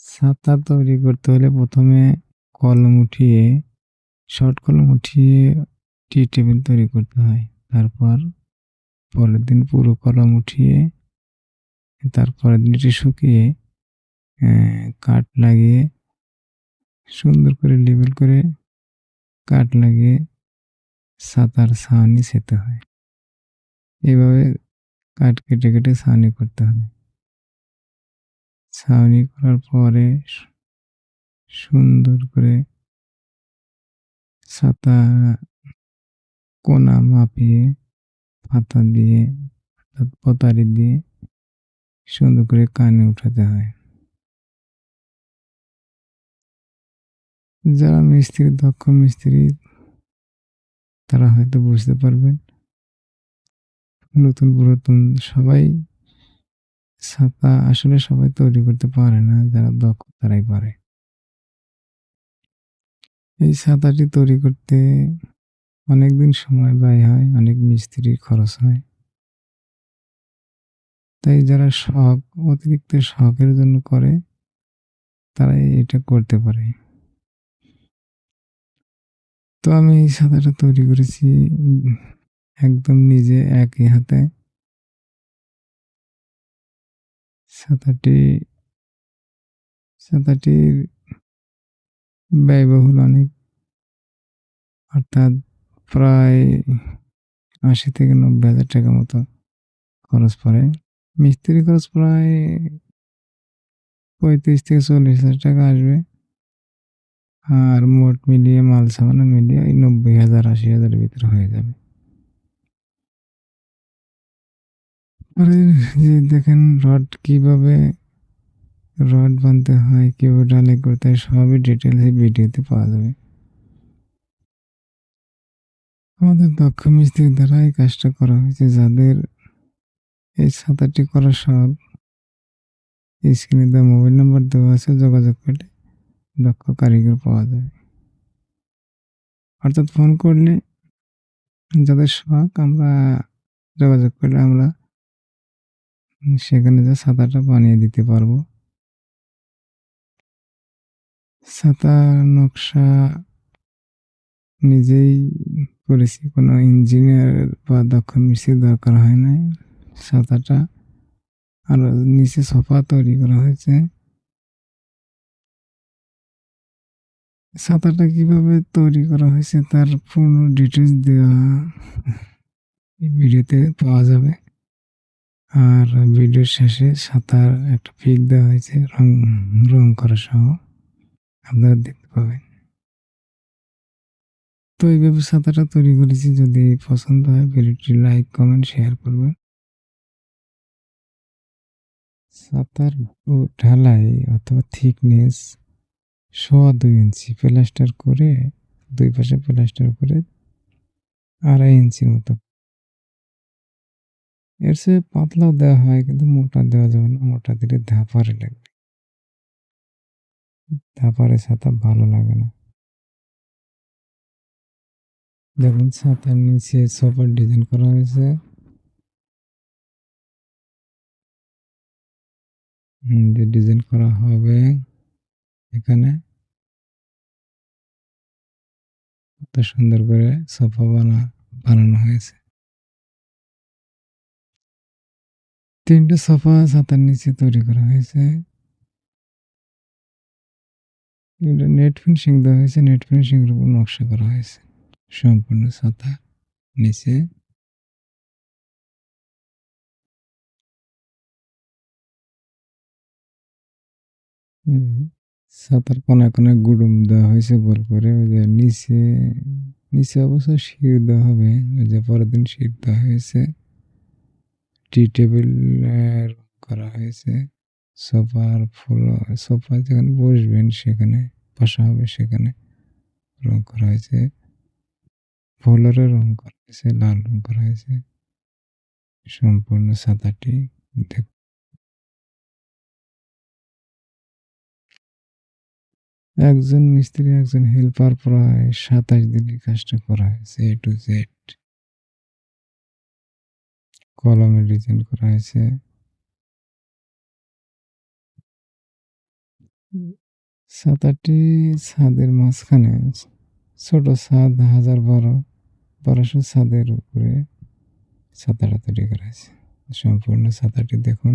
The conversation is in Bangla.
ছাতা তৈরি করতে হলে ১ম এ কলম উঠিয়ে শর্ট কলম উঠিয়ে টি টেবিল তৈরি করতে হয়। তারপর পরের দিন পুরো কলম উঠিয়ে তারপরের দিন এটি শুকিয়ে কাঠ লাগিয়ে সুন্দর করে লেবেল করে কাঠ লাগিয়ে ছাতার ছাউনি সেতে হয়। এভাবে কাঠ কেটে, কেটে ছাউনি করতে হয়। ছাউনি করার পরে সুন্দর করে ছাতা কোনা মাপিয়ে হাতা দিয়ে অর্থাৎ পতারি দিয়ে সুন্দর করে কানে উঠাতে হয়। যারা মিস্ত্রি দক্ষ মিস্ত্রি তারা হয়তো বুঝতে পারবেন। নতুন পুরাতন সবাই ছাতা আসলে সবাই তৈরি করতে পারে না, যারা দক্ষ তারাই পারে। এই ছাতাটি তৈরি করতে অনেকদিন সময় ব্যয় হয়, অনেক মিস্ত্রির খরচ হয়। তাই যারা অতিরিক্ত শখের জন্য করে তারাই এটা করতে পারে। তো আমি এই ছাতাটা তৈরি করেছি একদম নিজে একই হাতে। ছাতাটি ছাতাটির ব্যয়বহুল অনেক, অর্থাৎ প্রায় ৮০ থেকে ৯০,০০০ টাকা মতো খরচ পড়ে। মিস্ত্রি খরচ প্রায় ৩৫ থেকে ৪০,০০০ টাকা আসবে। আর মোট মিলিয়ে মাল সামানা মিলিয়ে ওই ৯০,০০০ ৮০,০০০ এর ভিতরে হয়ে যাবে। পরে যে দেখেন রড বানতে হয়, কিভাবে ঢালাই করতে হয় সবই ডিটেইলস এই ভিডিওতে পাওয়া যাবে। আমাদের দক্ষ মিস্ত্রির দ্বারা এই কাজটা করা হয়েছে। যাদের এই ছাতাটি করার শখ, স্ক্রিনে দেওয়া মোবাইল নাম্বার দেওয়া আছে, যোগাযোগ করলে দক্ষ কারিগর পাওয়া যাবে। অর্থাৎ ফোন করলে যাদের শখ আমরা যোগাযোগ করলে আমরা সেখানে যে ছাতাটা বানিয়ে দিতে পারবো। ছাতার নকশা নিজেই করেছি, কোনো ইঞ্জিনিয়ার বা দক্ষ মিস্ত্রির দরকার হয় নাই। ছাতাটা আরো নিচে সোফা তৈরি করা হয়েছে। ছাতাটা কিভাবে তৈরি করা হয়েছে তার পূর্ণ ডিটেলস দেওয়া এই ভিডিওতে পাওয়া যাবে। আর ভিডিওর শেষে ছাতার একটা পিক দেওয়া হয়েছে রং করা সহ, আপনারা দেখতে পাবেন। তো এইভাবে ছাতাটা তৈরি করেছি। যদি পছন্দ হয় ভিডিওটি লাইক কমেন্ট শেয়ার করবেন। ছাতার ঢালাই অথবা থিকনেস 2.25 ইঞ্চি প্লাস্টার করে, দুই পাশে প্লাস্টার করে 2.5 ইঞ্চির মতো। এর চেয়ে পাতলাও দেওয়া হয় কিন্তু মোটা দেওয়া যাবে না, মোটা দিলে ধাপারে লাগবে, ধাপারে ছাতা ভালো লাগে না। দেখুন ছাতার নিচে সোফার ডিজাইন করা হয়েছে। যে ডিজাইন করা হবে এখানে কত সুন্দর করে সোফা বানানো হয়েছে। 3টে সোফা ছাতার নিচে তৈরি করা হয়েছে। এটা নেট ফিনিশিং দেওয়া হয়েছে, নেট ফিনিশিং এর উপর নকশা করা হয়েছে সম্পূর্ণ ছাতা নিচে। ছাতার কোনায় কোনায় গুডুম দেওয়া হয়েছে গোল করে। ওই যে নিচে নিচে অবশ্য শিট দেওয়া হবে, ওই যে পরের দিন শিট দেওয়া হয়েছে। টি টেবিল রং করা হয়েছে। সোফা যেখানে বসবেন সেখানে বসা হবে সেখানে রং করা হয়েছে। ফ্লোরে রং করা হয়েছে, লাল রং করা হয়েছে সম্পূর্ণ ছাতাটি। একজন মিস্ত্রি একজন হেল্পার প্রায় ২৭ দিনে কাজটা করা হয়েছে এ টু জেড। কলমে ডিজাইন করা হয়েছে। ছাতাটি ছাদের মাঝখানে ছোট ছাদ 1200 ছাদের উপরে ছাতাটা তৈরি করা হয়েছে। সম্পূর্ণ ছাতাটি দেখুন।